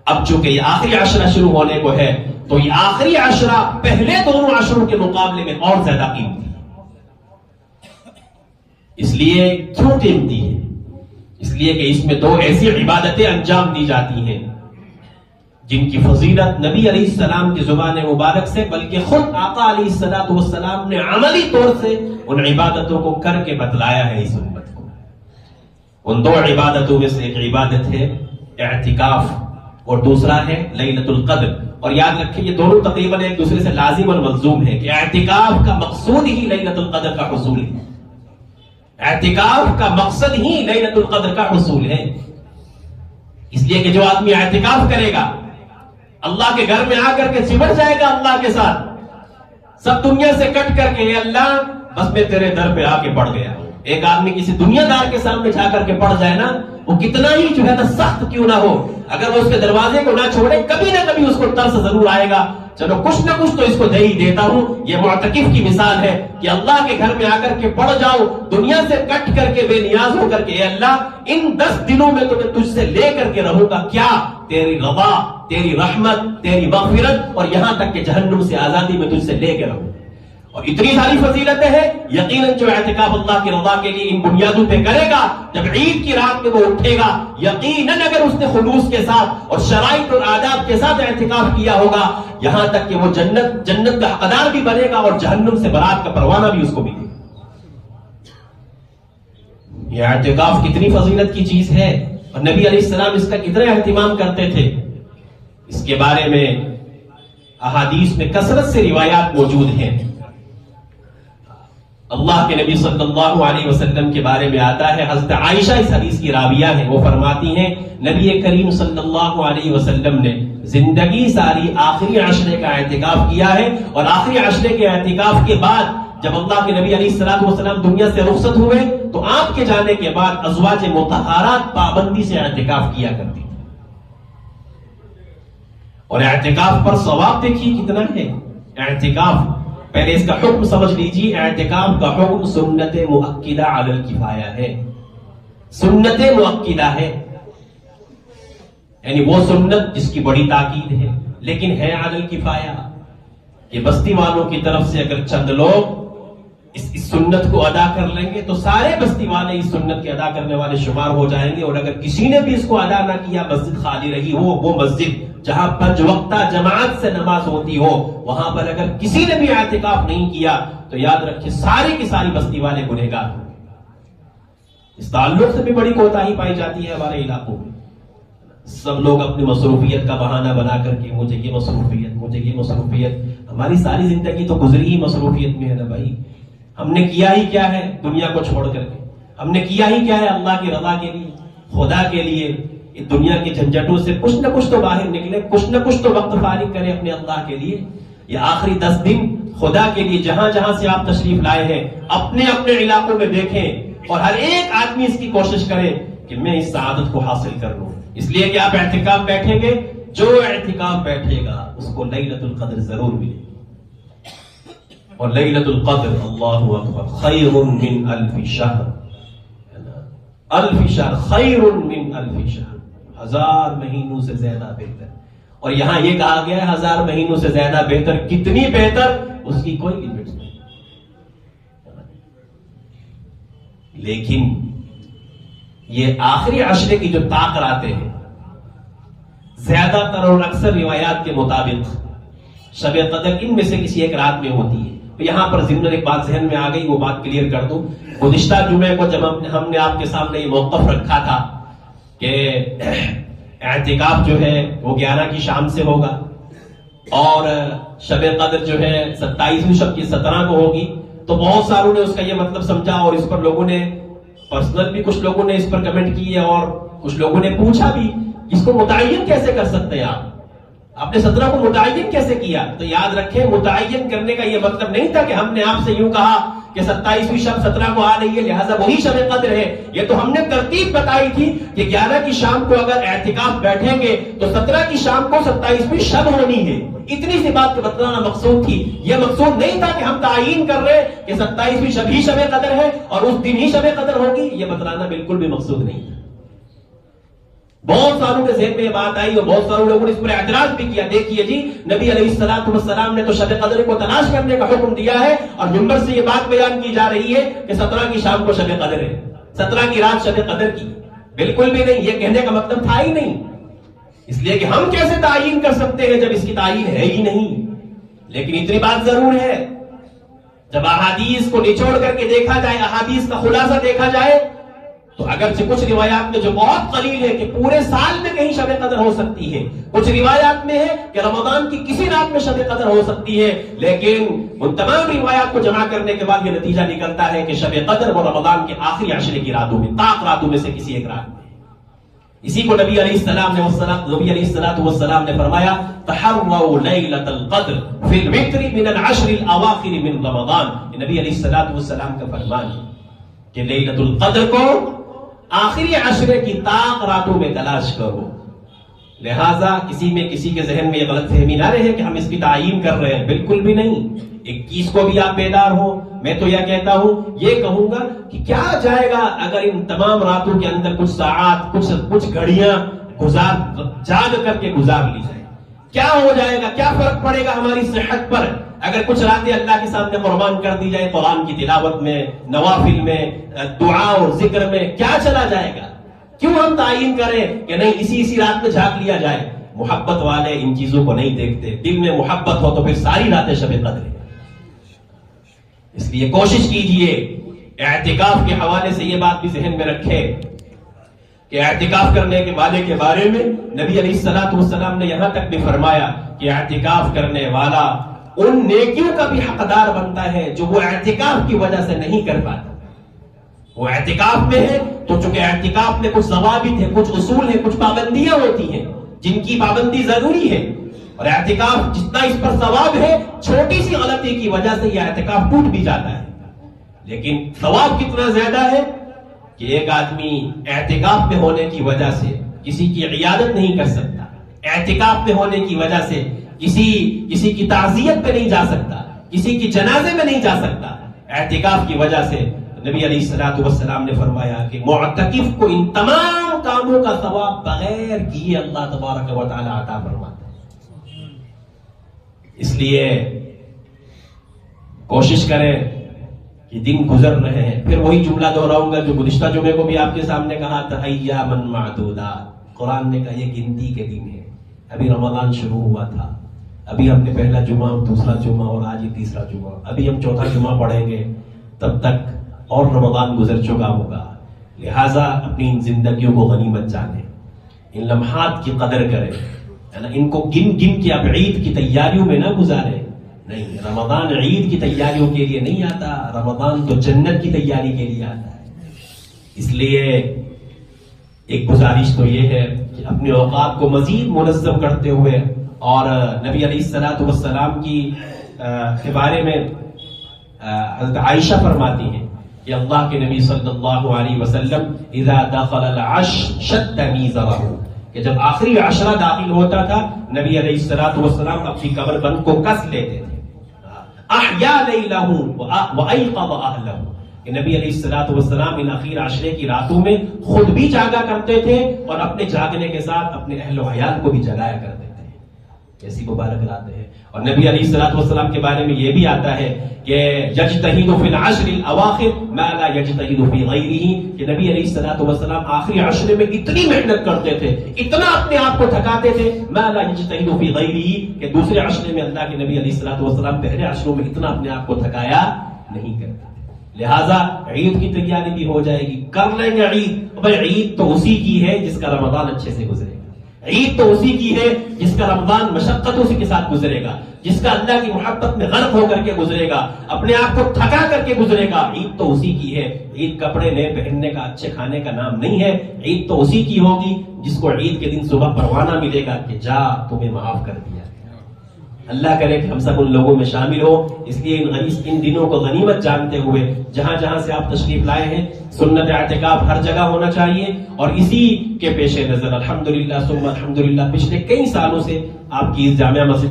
اب چونکہ یہ آخری عشرہ شروع ہونے کو ہے تو یہ آخری عشرہ پہلے دونوں عشروں کے مقابلے میں اور زیادہ قیمتی ہے۔ اس لیے کیوں قیمتی ہے؟ اس لیے کہ اس میں دو ایسی عبادتیں انجام دی جاتی ہیں جن کی فضیلت نبی علیہ السلام کی زبان مبارک سے بلکہ خود آقا علیہ السلام نے عملی طور سے ان عبادتوں کو کر کے بتلایا ہے اس امت کو۔ ان دو عبادتوں میں سے ایک عبادت ہے اعتکاف اور دوسرا ہے لیلۃ القدر۔ اور یاد رکھیں یہ دونوں تقریباً ایک دوسرے سے لازم اور ملزوم ہے کہ اعتکاف کا مقصود ہی لیلۃ القدر کا حصول ہے۔ اعتکاف کا مقصد ہی لیلۃ القدر کا حصول ہے، اس لیے کہ جو آدمی اعتکاف کرے گا اللہ کے گھر میں آ کر کے چمٹ جائے گا اللہ کے ساتھ، سب دنیا سے کٹ کر کے اللہ بس میں تیرے در پہ آ کے پڑ گیا۔ ایک آدمی کسی دنیا دار کے سامنے جا کر کے پڑ جائے نا، وہ کتنا ہی جو ہے نا سخت کیوں نہ ہو، اگر وہ اس کے دروازے کو نہ چھوڑے کبھی نہ کبھی اس کو ترس ضرور آئے گا، چلو کچھ نہ کچھ تو اس کو دے ہی دیتا ہوں۔ یہ معتکف کی مثال ہے کہ اللہ کے گھر میں آ کر کے پڑ جاؤ، دنیا سے کٹ کر کے بے نیاز ہو کر کے، اے اللہ ان 10 دنوں میں تو میں تجھ سے لے کر کے رہوں گا کیا؟ تیری رضا، تیری رحمت، تیری مغفرت، اور یہاں تک کہ جہنم سے آزادی میں تجھ سے لے کے رہوں۔ اور اتنی ساری فضیلتیں ہیں، یقیناً جو اعتکاف اللہ کی رضا کے لیے ان بنیادوں پہ کرے گا، جب عید کی رات میں وہ اٹھے گا، یقیناً اگر اس نے خلوص کے ساتھ اور شرائط اور آداب کے ساتھ اعتکاف کیا ہوگا، یہاں تک کہ وہ جنت کا حقدار بھی بنے گا اور جہنم سے برات کا پروانہ بھی اس کو ملے گا۔ یہ اعتکاف کتنی فضیلت کی چیز ہے اور نبی علیہ السلام اس کا کتنا اہتمام کرتے تھے، اس کے بارے میں احادیث میں کثرت سے روایات موجود ہیں۔ اللہ کے نبی صلی اللہ علیہ وسلم کے بارے میں آتا ہے، حضرت عائشہ اس حدیث کی راویہ ہیں، وہ فرماتی ہیں نبی کریم صلی اللہ علیہ وسلم نے زندگی ساری آخری عشرے کا اعتکاف کیا ہے، اور آخری عشرے کے اعتکاف کے بعد جب اللہ کے نبی علیہ السلام دنیا سے رخصت ہوئے تو آپ کے جانے کے بعد ازواج مطہرات پابندی سے اعتکاف کیا کرتی تھی۔ اور اعتکاف پر ثواب دیکھیے کتنا ہے۔ اعتکاف پہلے اس کا حکم سمجھ لیجیے، اعتکاف کا حکم سنت مؤکدہ علی الکفایہ ہے، سنت مؤکدہ ہے، یعنی وہ سنت جس کی بڑی تاکید ہے لیکن ہے علی الکفایہ، کہ بستی والوں کی طرف سے اگر چند لوگ اس سنت کو ادا کر لیں گے تو سارے بستی والے اس سنت کے ادا کرنے والے شمار ہو جائیں گے، اور اگر کسی نے بھی اس کو ادا نہ کیا، مسجد خالی رہی ہو، وہ مسجد جہاں 5 وقتہ جماعت سے نماز ہوتی ہو، وہاں پر اگر کسی نے بھی اعتکاف نہیں کیا تو یاد رکھیں ساری کی ساری بستی والے گنہگار ہیں۔ اس تعلق سے بھی بڑی کوتاہی پائی جاتی ہے ہمارے علاقوں میں، سب لوگ اپنی مصروفیت کا بہانہ بنا کر کے مجھے یہ مصروفیت، مجھے یہ مصروفیت، ہماری ساری زندگی تو گزری ہی مصروفیت میں ہے نا بھائی۔ ہم نے کیا ہی کیا ہے دنیا کو چھوڑ کر کے؟ ہم نے کیا ہی کیا ہے اللہ کی رضا کے لیے، خدا کے لیے؟ دنیا کی جھنجھٹوں سے کچھ نہ کچھ تو باہر نکلے، کچھ نہ کچھ تو وقت فارغ کریں اپنے اللہ کے لیے۔ یہ آخری 10 دن خدا کے لیے جہاں جہاں سے آپ تشریف لائے ہیں اپنے اپنے علاقوں میں دیکھیں، اور ہر ایک آدمی اس کی کوشش کرے کہ میں اس سعادت کو حاصل کر لوں۔ اس لیے کہ آپ اعتکاف بیٹھیں گے، جو اعتکاف بیٹھے گا اس کو لیلۃ القدر ضرور ملے گی، اور لیلۃ القدر اللہ اکبر خیر من 1000 شہر، 1000 شہر خیر من 1000 شہر، 1000 مہینوں سے زیادہ بہتر۔ اور یہاں یہ کہا گیا ہے 1000 مہینوں سے زیادہ بہتر، کتنی بہتر اس کی کوئی لمٹ نہیں۔ لیکن یہ آخری عشرے کی جو طاق راتیں ہیں، زیادہ تر اور اکثر روایات کے مطابق شب قدر ان میں سے کسی ایک رات میں ہوتی ہے۔ تو یہاں پر ضمن ایک بات ذہن میں آ گئی، وہ بات کلیئر کر دوں۔ گزشتہ جمعے کو جب ہم نے آپ کے سامنے یہ موقف رکھا تھا کہ اعتکاف جو ہے وہ 11 کی شام سے ہوگا، اور شب قدر جو ہے 27ویں شب کی 17 کو ہوگی، تو بہت ساروں نے اس کا یہ مطلب سمجھا، اور اس پر لوگوں نے پرسنل بھی کچھ لوگوں نے اس پر کمنٹ کیے، اور کچھ لوگوں نے پوچھا بھی اس کو متعین کیسے کر سکتے ہیں آپ نے 17 کو متعین کیسے کیا؟ تو یاد رکھیں متعین کرنے کا یہ مطلب نہیں تھا کہ ہم نے آپ سے یوں کہا کہ 27ویں شب 17 کو آ رہی ہے لہذا وہی شب قدر ہے۔ یہ تو ہم نے ترتیب بتائی تھی کہ 11 کی شام کو اگر اعتکاف بیٹھیں گے تو 17 کی شام کو 27ویں شب ہونی ہے، اتنی سی بات کو بتلانا مقصود تھی۔ یہ مقصود نہیں تھا کہ ہم تعین کر رہے کہ 27ویں شب ہی شب قدر ہے اور اس دن ہی شب قدر ہوگی، یہ بتلانا بالکل بھی مقصود نہیں تھا۔ بہت ساروں کے ذہن میں یہ بات آئی اور بہت سارے لوگوں نے اس پر اعتراض بھی کیا. دیکھیے جی، نبی علیہ السلام نے تو شب قدر کو تلاش کرنے کا حکم دیا ہے اور منبر سے یہ بات بیان کی جا رہی ہے کہ 17 کی شام کو شب قدر ہے، 17 کی رات شب قدر کی. بالکل بھی نہیں، یہ کہنے کا مطلب تھا ہی نہیں. اس لیے کہ ہم کیسے تعین کر سکتے ہیں جب اس کی تعین ہے ہی نہیں. لیکن اتنی بات ضرور ہے، جب احادیث کو نچوڑ کر کے دیکھا جائے، احادیث کا خلاصہ دیکھا جائے، تو اگرچہ کچھ روایات میں جو بہت قلیل ہے کہ پورے سال میں کہیں شب قدر ہو سکتی ہے، کچھ روایات میں ہے کہ رمضان کی کسی رات میں شب قدر ہو سکتی ہے، لیکن ان تمام روایات کو جمع کرنے کے بعد یہ نتیجہ نکلتا ہے کہ شب قدر وہ رمضان کے آخری عشرے کی راتوں میں، طاق راتوں میں سے کسی ایک رات میں. اسی کو نبی علیہ السلام نے فرمایا تحروا لیلۃ القدر فی الوتر من العشر الاواخر من رمضان. نبی علیہ السلام کا فرمان ہے کہ لیلۃ القدر کو آخری عشرے کی طاق راتوں میں تلاش کرو. لہذا کسی کے ذہن میں یہ غلط فہمی نہ رہے کہ ہم اس کی تعین کر رہے ہیں، بالکل بھی نہیں. 21 کو بھی آپ بیدار ہو. میں تو یہ کہتا ہوں، یہ کہوں گا کہ کیا جائے گا اگر ان تمام راتوں کے اندر کچھ ساعات، کچھ گھڑیاں جاگ کر کے گزار لی جائے. کیا ہو جائے گا، کیا فرق پڑے گا ہماری صحت پر اگر کچھ راتیں اللہ کے سامنے قربان کر دی جائے قرآن کی تلاوت میں، نوافل میں، دعا اور ذکر میں؟ کیا چلا جائے گا؟ کیوں ہم تعین کریں کہ نہیں اسی رات میں جھانک لیا جائے؟ محبت والے ان چیزوں کو نہیں دیکھتے. دل میں محبت ہو تو پھر ساری راتیں شب قدر ہے. اس لیے کوشش کیجئے اعتکاف کے حوالے سے یہ بات بھی ذہن میں رکھے کہ اعتکاف کرنے کے والے کے بارے میں نبی علیہ السلام نے یہاں تک بھی فرمایا کہ اعتکاف کرنے والا ان نیکیوں کا بھی حقدار بنتا ہے جو وہ اعتکاف کی وجہ سے نہیں کر پاتا. وہ اعتکاف میں ہے تو چونکہ اعتکاف میں کچھ ضوابط ہیں، کچھ اصول ہیں، کچھ پابندیاں ہوتی ہیں جن کی پابندی ضروری ہے، اور اعتکاف جتنا اس پر ثواب ہے، چھوٹی سی غلطی کی وجہ سے یہ اعتکاف ٹوٹ بھی جاتا ہے. لیکن ثواب کتنا زیادہ ہے کہ ایک آدمی اعتکاف میں ہونے کی وجہ سے کسی کی عیادت نہیں کر سکتا، اعتکاف میں ہونے کی وجہ سے کسی کی تعزیت پہ نہیں جا سکتا، کسی کی جنازے میں نہیں جا سکتا. اعتکاف کی وجہ سے نبی علیہ السلام نے فرمایا کہ معتکف کو ان تمام کاموں کا ثواب بغیر کیے اللہ تبارک و تعالی عطا فرماتا ہے. اس لیے کوشش کریں کہ دن گزر رہے ہیں. پھر وہی جملہ دہراؤں گا جو گزشتہ جمعے کو بھی آپ کے سامنے کہا تھا، ایاما معدودات. قرآن نے کہا یہ گنتی کے دن ہے. ابھی رمضان شروع ہوا تھا، ابھی ہم نے پہلا جمعہ، دوسرا جمعہ اور آج ہی تیسرا جمعہ، ابھی ہم چوتھا جمعہ پڑھیں گے، تب تک اور رمضان گزر چکا ہوگا. لہٰذا اپنی ان زندگیوں کو غنیمت جانیں، ان لمحات کی قدر کریں، ان کو گن کے اب عید کی تیاریوں میں نہ گزاریں. نہیں، رمضان عید کی تیاریوں کے لیے نہیں آتا، رمضان تو جنت کی تیاری کے لیے آتا ہے. اس لیے ایک گزارش تو یہ ہے کہ اپنے اوقات کو مزید منظم کرتے ہوئے، اور نبی علیہ السلام کے بارے میں حضرت عائشہ فرماتی ہیں کہ اللہ کے نبی صلی اللہ علیہ وسلم اذا دخل العشر شد میزرہ، کہ جب آخری عشرہ داخل ہوتا تھا نبی علیہ السلام اپنی کمر بند کو کس لیتے تھے. احیا لیلہ وایقظ اہلہ، کہ نبی علیہ السلام ان اخیر عشرے کی راتوں میں خود بھی جاگا کرتے تھے اور اپنے جاگنے کے ساتھ اپنے اہل و عیال کو بھی جگایا کرتے تھے. کیسی مبارک راتیں ہیں. اور نبی علیہ السلام کے بارے میں یہ بھی آتا ہے کہ یجتہد فی العشر الاواخر ما لا یجتہد فی غیرہ، کہ نبی علیہ السلام آخری عشرے میں اتنی محنت کرتے تھے، اتنا اپنے آپ کو تھکاتے تھے، ما لا یجتہد فی غیرہ، کہ دوسرے عشرے میں اللہ کے نبی علیہ السلام پہلے عشروں میں اتنا اپنے آپ کو تھکایا نہیں کرتے. لہٰذا عید کی تیاری بھی ہو جائے گی، کر لیں گے عید. بھائی عید تو اسی کی ہے جس کا رمضان اچھے سے گزرے گا، عید تو اسی کی ہے جس کا رمضان مشقتوں کے ساتھ گزرے گا، جس کا اللہ کی محبت میں غرق ہو کر کے گزرے گا، اپنے آپ کو تھکا کر کے گزرے گا. عید تو اسی کی ہے. عید کپڑے نئے پہننے کا، اچھے کھانے کا نام نہیں ہے. عید تو اسی کی ہوگی جس کو عید کے دن صبح پروانہ ملے گا کہ جا تمہیں معاف کر دیا. اللہ کرے کہ ہم سب ان لوگوں میں شامل ہو. اس لیے ان دنوں کو غنیمت جانتے ہوئے جہاں جہاں سے آپ تشریف لائے ہیں، سنت اعتکاف ہر جگہ ہونا چاہیے. اور اسی کے پیش نظر الحمدللہ ثم الحمدللہ پچھلے کئی سالوں سے آپ کی اس جامعہ مسجد